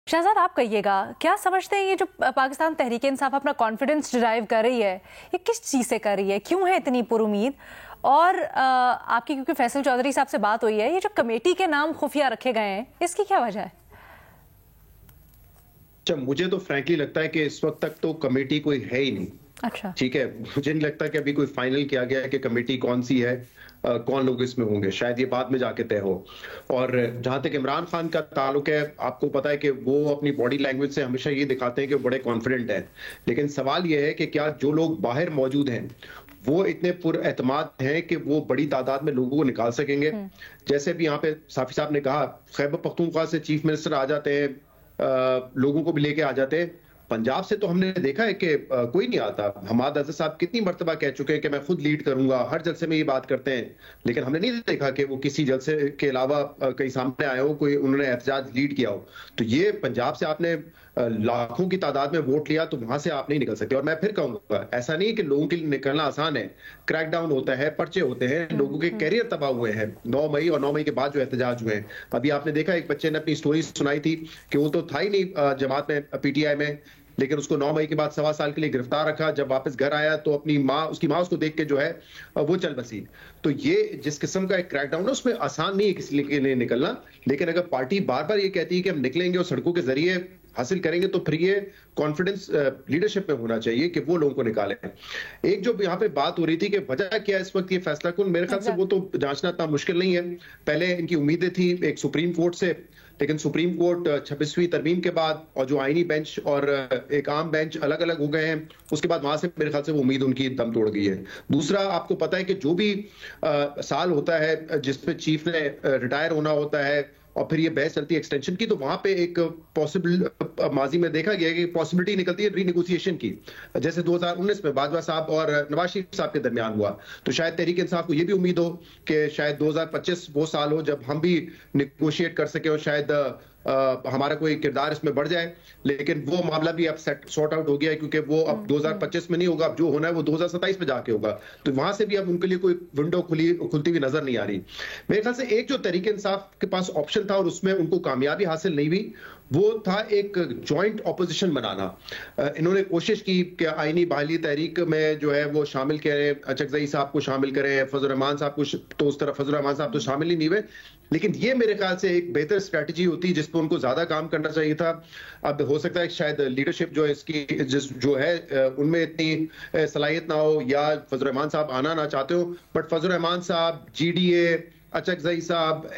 शहजाद, आप कहिएगा, क्या समझते हैं ये जो पाकिस्तान तहरीक इंसाफ अपना कॉन्फिडेंस डिराइव कर रही है, ये किस चीज़ से कर रही है, क्यों है इतनी पुरुमीद? और आपकी क्योंकि फैसल चौधरी साहब से बात हुई है, ये जो कमेटी के नाम खुफिया रखे गए हैं, इसकी क्या वजह है? अच्छा, मुझे तो फ्रैंकली लगता है कि इस वक्त तक तो कमेटी कोई है ही नहीं। अच्छा, ठीक है, मुझे नहीं लगता कि अभी कोई फाइनल किया गया है कि कमेटी कौन सी है, कौन लोग इसमें होंगे। शायद ये बाद में जाके तय हो। और जहां तक इमरान खान का ताल्लुक है, आपको पता है कि वो अपनी बॉडी लैंग्वेज से हमेशा ये दिखाते हैं कि बड़े कॉन्फिडेंट हैं। लेकिन सवाल ये है कि क्या जो लोग बाहर मौजूद हैं वो इतने पुरएतमाद हैं कि वो बड़ी तादाद में लोगों को निकाल सकेंगे? जैसे भी यहाँ पे साफी साहब ने कहा, खैबर पख्तूनख्वा से चीफ मिनिस्टर आ जाते हैं, लोगों को भी लेके आ जाते हैं। पंजाब से तो हमने देखा है कि कोई नहीं आता। हमाद अज़हर साहब कितनी मर्तबा कह चुके हैं कि मैं खुद लीड करूंगा, हर जलसे में ये बात करते हैं, लेकिन हमने नहीं देखा कि वो किसी जलसे के अलावा कहीं सामने आए हो, कोई उन्होंने एहतजाज लीड किया हो। तो ये पंजाब से आपने लाखों की तादाद में वोट लिया, तो वहां से आप नहीं निकल सकते। और मैं फिर कहूंगा, ऐसा नहीं है कि लोगों के लिए निकलना आसान है। क्रैकडाउन होता है, पर्चे होते हैं, लोगों के कैरियर तबाह हुए हैं 9 मई और 9 मई के बाद जो एहतजाज हुए हैं। अभी आपने देखा, एक बच्चे ने अपनी स्टोरी सुनाई थी कि वो तो था ही नहीं जमात में, पीटीआई में, लेकिन उसको 9 मई के बाद 1.25 साल के लिए गिरफ्तार रखा। जब वापस घर आया तो अपनी माँ, उसकी माँ उसको देख के जो है वो चल बसी। तो ये जिस किस्म का एक क्रैकडाउन है, उसमें आसान नहीं है किसी के लिए निकलना। लेकिन अगर पार्टी बार बार ये कहती है कि हम निकलेंगे और सड़कों के जरिए हासिल करेंगे, तो फिर ये कॉन्फिडेंस लीडरशिप में होना चाहिए कि वो लोगों को निकालें। एक जो यहाँ पे बात हो रही थी कि वजह क्या है इस वक्त ये फैसला कौन, मेरे ख्याल से वो तो जांचना इतना मुश्किल नहीं है। पहले इनकी उम्मीदें थी एक सुप्रीम कोर्ट से, लेकिन सुप्रीम कोर्ट 26वीं तरमीम के बाद और जो आईनी बेंच और एक आम बेंच अलग अलग हो गए हैं, उसके बाद वहां से मेरे ख्याल से वो उम्मीद उनकी दम तोड़ गई है। दूसरा, आपको पता है कि जो भी साल होता है जिसपे चीफ ने रिटायर होना होता है और फिर ये बहस चलती है एक्सटेंशन की, तो वहां पे एक पॉसिबल माजी में देखा गया है कि पॉसिबिलिटी निकलती है रीनेगोशिएशन की, जैसे 2019 में बाजवा साहब और नवाज शरीफ साहब के दरमियान हुआ। तो शायद तहरीक इंसाफ को ये भी उम्मीद हो कि शायद 2025 वो साल हो जब हम भी निगोशिएट कर सके और शायद हमारा कोई किरदार इसमें बढ़ जाए। लेकिन वो मामला भी अब सॉर्ट आउट हो गया है, क्योंकि वो अब 2025 में नहीं होगा, अब जो होना है वो 2027 में जाके होगा। तो वहां से भी अब उनके लिए कोई विंडो खुलती हुई नजर नहीं आ रही। मेरे ख्याल से एक जो तहरीक इंसाफ के पास ऑप्शन था और उसमें उनको कामयाबी हासिल नहीं हुई, वो था एक जॉइंट ऑपोजिशन बनाना। इन्होंने कोशिश की कि आईनी बहाली तहरीक में जो है वो शामिल करें, अचकजई साहब को शामिल करें, फजल रहमान साहब को, तो उस तरह फजल रहमान साहब तो शामिल ही नहीं हुए। लेकिन ये मेरे ख्याल से एक बेहतर स्ट्रैटेजी होती जिस पर उनको ज्यादा काम करना चाहिए था। अब हो सकता है शायद लीडरशिप जो है इसकी जो है उनमें इतनी सलाहियत ना हो, या फजल रहमान साहब आना ना चाहते हो, बट फजल रहमान साहब, जीडीए, अचकजई साहब,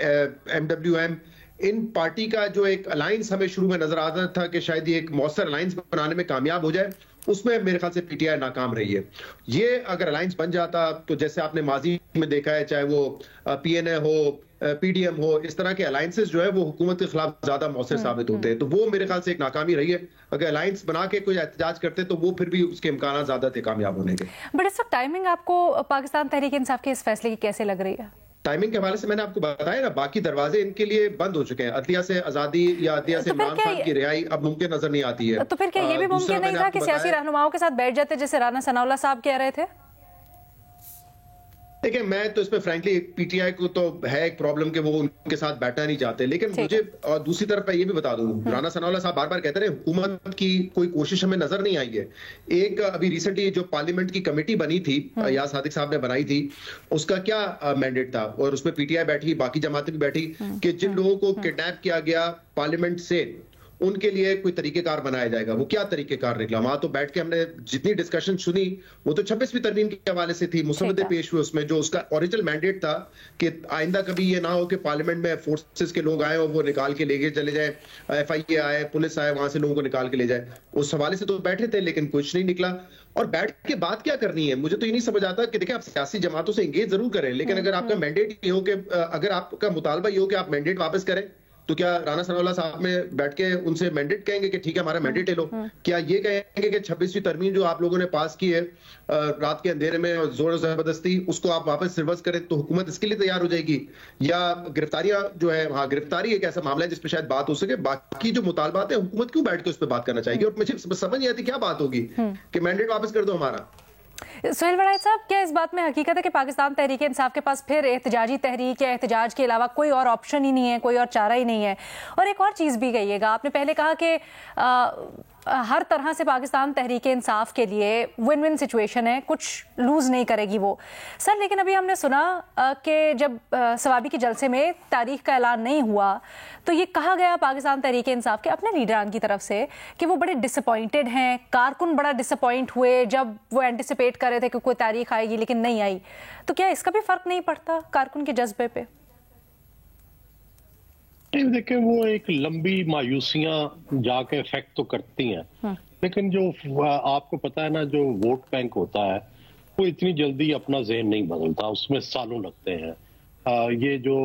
एमडब्ल्यूएम, इन पार्टी का जो एक अलायंस हमें शुरू में नजर आता था कि शायद ये एक मौसर अलायंस बनाने में कामयाब हो जाए, उसमें मेरे ख्याल से पीटीआई नाकाम रही है। ये अगर अलायंस बन जाता, तो जैसे आपने माजी में देखा है, चाहे वो पीएनए हो, पीडीएम हो, इस तरह के अलायंसेस जो है वो हुकूमत के खिलाफ ज्यादा मौसर साबित होते हैं। तो वो मेरे ख्याल से एक नाकामी रही है। अगर अलायंस बना के कोई एहतजाज करते तो वो फिर भी उसके इम्कान ज्यादा थे कामयाब होने के। बट इस वक्त टाइमिंग आपको पाकिस्तान तहरीक इंसाफ के इस फैसले की कैसे लग रही है? टाइमिंग के हवाले से मैंने आपको बताया ना, बाकी दरवाजे इनके लिए बंद हो चुके हैं। अदलिया से आजादी या अदलिया से इमरान खान की रिहाई अब मुमकिन नजर नहीं आती है। तो फिर क्या ये भी मुमकिन नहीं था कि सियासी रहनुमाओं के साथ बैठ जाते, जैसे राना सनाउल्लाह साहब कह रहे थे? देखिए, मैं तो इसमें फ्रैंकली पीटीआई को तो है एक प्रॉब्लम कि वो उनके साथ बैठना नहीं चाहते, लेकिन मुझे और दूसरी तरफ ये भी बता दूं, राना सनाउल्लाह साहब बार बार कहते रहे हुकूमत की कोई कोशिश हमें नजर नहीं आई है। एक अभी रिसेंटली जो पार्लियामेंट की कमेटी बनी थी, याद सादिक साहब ने बनाई थी, उसका क्या मैंडेट था, और उसमें पीटीआई बैठी, बाकी जमातें भी बैठी, कि जिन लोगों को किडनैप किया गया पार्लियामेंट से, उनके लिए कोई तरीकेकार बनाया जाएगा। वो क्या तरीकेकार निकला? वहां तो बैठ के हमने जितनी डिस्कशन सुनी वो तो 26वीं तरमीम के हवाले से थी, मुसवदे पेश हुए उसमें, जो उसका ओरिजिनल मैंडेट था कि आइंदा कभी ये ना हो कि पार्लियामेंट में फोर्सेस के लोग आए और वो निकाल के लेके चले जाए, एफआईए आए, पुलिस आए, वहां से लोगों को निकाल के ले जाए। उस हवाले से तो बैठे थे, लेकिन कुछ नहीं निकला। और बैठ के बात क्या करनी है, मुझे तो ये नहीं समझ आता कि देखिए, आप सियासी जमातों से एंगेज जरूर करें, लेकिन अगर आपका मैंडेट ये हो कि अगर आपका मुतालबा ये हो कि आप मैंडेट वापस करें, तो क्या राना सनाउल्लाह साहब में बैठ के उनसे मैंडेट कहेंगे कि ठीक है हमारा मैंडेट ले लो? क्या ये कहेंगे कि 26वीं तरमीम जो आप लोगों ने पास की है रात के अंधेरे में और जोर जबरदस्ती, उसको आप वापस रिवर्स करें तो हुकूमत इसके लिए तैयार हो जाएगी? या गिरफ्तारियां जो है, हाँ गिरफ्तारी एक ऐसा मामला है जिस पर शायद बात हो सके, बाकी जो मुतालबात है हुकूमत क्यों बैठ के उस पर बात करना चाहिए? और मुझे समझ नहीं आती क्या बात होगी कि मैंडेट वापस कर दो हमारा। सुहेल वड़ाइच साहब, क्या इस बात में हकीकत है कि पाकिस्तान तहरीक इंसाफ के पास फिर एहतजाजी तहरीक या एहतजाज के अलावा कोई और ऑप्शन ही नहीं है, कोई और चारा ही नहीं है? और एक और चीज़ भी कहिएगा, आपने पहले कहा कि हर तरह से पाकिस्तान तहरीक इंसाफ के लिए विन विन सिचुएशन है, कुछ लूज नहीं करेगी वो। सर लेकिन अभी हमने सुना कि जब सवाबी के जलसे में तारीख का ऐलान नहीं हुआ तो ये कहा गया पाकिस्तान तहरीक इंसाफ के अपने लीडरान की तरफ से कि वो बड़े डिसअपॉइंटेड हैं, कारकुन बड़ा डिसअपॉइंट हुए जब वो एंटिसिपेट कर रहे थे कि कोई तारीख आएगी लेकिन नहीं आई। तो क्या इसका भी फर्क नहीं पड़ता कारकुन के जज्बे पे? देखिए, वो एक लंबी मायूसियां जाके इफेक्ट तो करती हैं, लेकिन जो आपको पता है ना, जो वोट बैंक होता है वो इतनी जल्दी अपना ज़हन नहीं बदलता, उसमें सालों लगते हैं। ये जो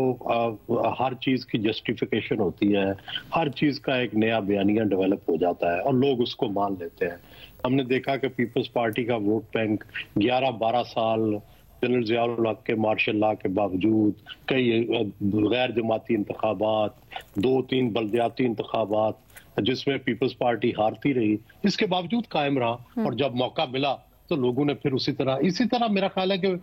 हर चीज की जस्टिफिकेशन होती है, हर चीज का एक नया बयानिया डेवलप हो जाता है और लोग उसको मान लेते हैं। हमने देखा कि पीपल्स पार्टी का वोट बैंक 11-12 साल जनरल ज़िया-उल हक के मार्शल लॉ के बावजूद, कई गैर जमाती इंतखाबात, 2-3 बल्दियाती इंतखाबात जिसमें पीपल्स पार्टी हारती रही, इसके बावजूद कायम रहा। और जब मौका मिला तो लोगों ने फिर इसी तरह मेरा ख्याल है कि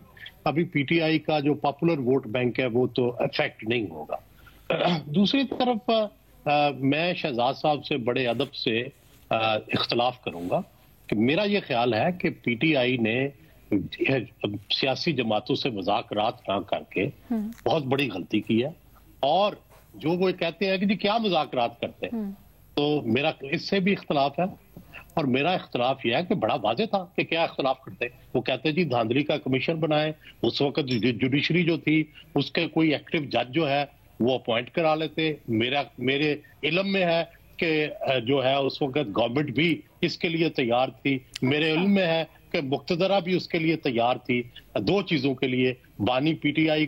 अभी पीटीआई का जो पॉपुलर वोट बैंक है वो तो इफेक्ट नहीं होगा। दूसरी तरफ मैं शहजाद साहब से बड़े अदब से इख्तलाफ करूंगा कि मेरा ये ख्याल है कि पीटीआई ने सियासी जमातों से मजाकरात ना करके बहुत बड़ी गलती की है। और जो वो कहते हैं कि जी क्या मजाकरात करते हैं, तो मेरा इससे भी इख्तलाफ है। और मेरा इख्तलाफ यह है कि बड़ा वाज़ेह था कि क्या इख्तलाफ करते हैं। वो कहते हैं जी धांधली का कमीशन बनाए, उस वक्त जुडिशरी जो थी उसके कोई एक्टिव जज जो है वो अपॉइंट करा लेते। मेरे इल्म में है कि जो है उस वक्त गवर्नमेंट भी इसके लिए तैयार थी। मेरे इल्म में है कि मुक्तदरा भी उसके लिए तैयार थी। दो चीजों के लिए, बानी पीटीआई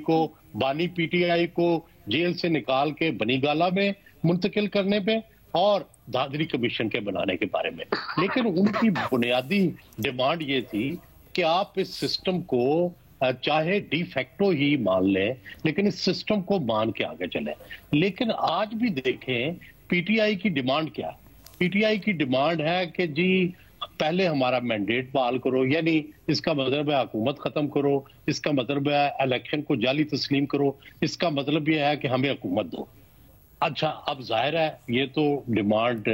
को जेल से निकाल के बनीगाला में मुंतकिल करने पे और धांधली कमीशन के बनाने के बारे में। लेकिन उनकी बुनियादी डिमांड ये थी कि आप इस सिस्टम को चाहे डी फैक्टो ही मान लें, लेकिन इस सिस्टम को मान के आगे चलें। लेकिन आज भी देखें पीटीआई की डिमांड क्या है। पीटीआई की डिमांड है कि जी पहले हमारा मैंडेट बहाल करो, यानी इसका मतलब है हुकूमत खत्म करो, इसका मतलब है इलेक्शन को जाली तस्लीम करो, इसका मतलब यह है कि हमें हुकूमत दो। अच्छा, अब जाहिर है ये तो डिमांड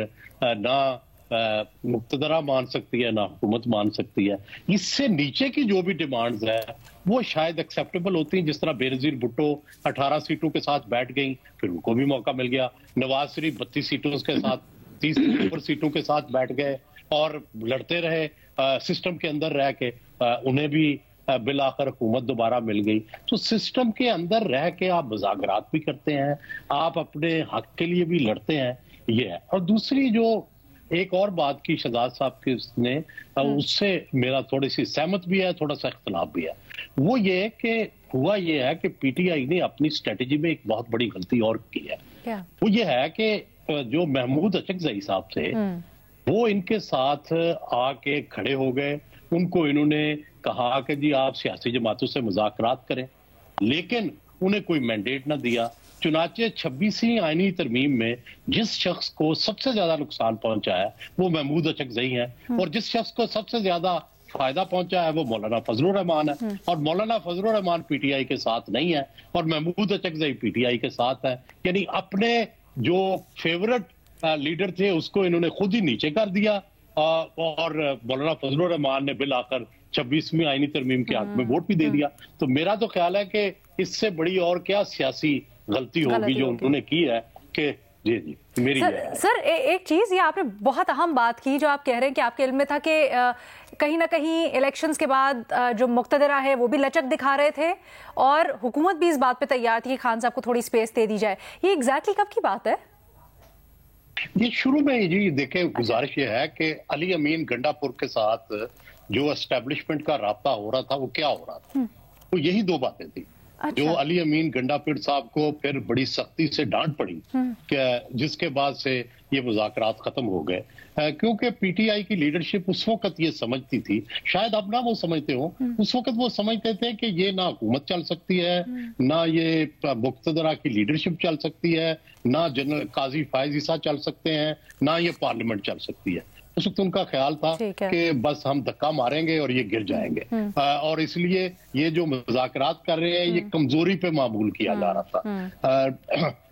ना मुक्तदरा मान सकती है ना हुकूमत मान सकती है। इससे नीचे की जो भी डिमांड्स है वो शायद एक्सेप्टेबल होती हैं। जिस तरह बेनजीर भुट्टो 18 सीटों के साथ बैठ गई, फिर उनको भी मौका मिल गया। नवाज शरीफ 32 सीटों के साथ 30 सीटों के साथ बैठ गए और लड़ते रहे सिस्टम के अंदर रह के, उन्हें भी बिल आखिर हुकूमत दोबारा मिल गई। तो सिस्टम के अंदर रह के आप मुज़ाकरात भी करते हैं, आप अपने हक के लिए भी लड़ते हैं, ये है। और दूसरी जो एक और बात की शहजाद साहब की ने, उससे मेरा थोड़ी सी सहमत भी है, थोड़ा सा इख्तलाफ भी है। वो ये कि हुआ ये है कि पीटीआई ने अपनी स्ट्रेटेजी में एक बहुत बड़ी गलती और की है। वो ये है कि जो महमूद अचकज़ई साहब थे वो इनके साथ आके खड़े हो गए। उनको इन्होंने कहा कि जी आप सियासी जमातों से मुज़ाकरात करें, लेकिन उन्हें कोई मैंडेट ना दिया। चुनाचे 26वीं आईनी तरमीम में जिस शख्स को सबसे ज्यादा नुकसान पहुंचा है वो महमूद अचकज़ई हैं, और जिस शख्स को सबसे ज्यादा फायदा पहुंचा है वो मौलाना फजलुर रहमान है। और मौलाना फजलुर रहमान पीटीआई के साथ नहीं है और महमूद अचकज़ई पीटीआई के साथ है। यानी अपने जो फेवरेट लीडर थे उसको इन्होंने खुद ही नीचे कर दिया और मौलाना फजलुर रहमान ने बिल आकर 26वीं आईनी तरमीम के हक में वोट भी दे दिया। तो मेरा तो ख्याल है कि इससे बड़ी और क्या सियासी गलती होगी जो उन्होंने की है कि जी मेरी सर एक चीज ये आपने बहुत अहम बात की, जो आप कह रहे हैं कि आपके इल्म में था कि कहीं ना कहीं इलेक्शंस के बाद जो मुक्तदरा है वो भी लचक दिखा रहे थे और हुकूमत भी इस बात पे तैयार थी कि खान साहब को थोड़ी स्पेस दे दी जाए। ये एग्जैक्टली कब की बात है? ये शुरू में जी देखें, गुजारिश ये है कि अली अमीन गंडापुर के साथ जो एस्टेब्लिशमेंट का राब्ता हो रहा था वो क्या हो रहा था, तो यही दो बातें थी। अच्छा। जो अली अमीन गंडापुर साहब को फिर बड़ी सख्ती से डांट पड़ी कि जिसके बाद से ये मुज़ाकरात खत्म हो गए, क्योंकि पीटीआई की लीडरशिप उस वक्त ये समझती थी, शायद अब ना वो समझते हो, उस वक्त वो समझते थे कि ये ना हुकूमत चल सकती है, ना ये मुक्तदरा की लीडरशिप चल सकती है, ना जनरल काजी फायज ईसा चल सकते हैं, ना ये पार्लियामेंट चल सकती है। उस वक्त उनका ख्याल था कि बस हम धक्का मारेंगे और ये गिर जाएंगे, और इसलिए ये जो मुज़ाकरात कर रहे हैं ये कमजोरी पे मामूल किया जा रहा था,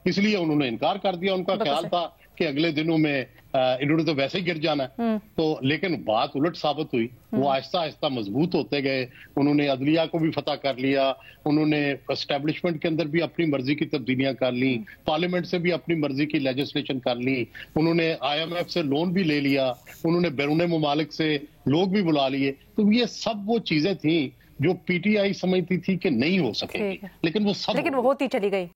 इसलिए उन्होंने इनकार कर दिया। उनका ख्याल था कि अगले दिनों में इन्होंने तो वैसे ही गिर जाना है, तो लेकिन बात उलट साबित हुई। वो आहिस्ता आहिस्ता मजबूत होते गए, उन्होंने अदलिया को भी फतह कर लिया, उन्होंने एस्टेब्लिशमेंट के अंदर भी अपनी मर्जी की तब्दीलियां कर ली, पार्लियामेंट से भी अपनी मर्जी की लेजिस्लेशन कर ली, उन्होंने IMF से लोन भी ले लिया, उन्होंने बैरून मुमालिक से लोग भी बुला लिए। तो ये सब वो चीजें थी जो PTI समझती थी कि नहीं हो सकेगी, लेकिन वो होती चली गई।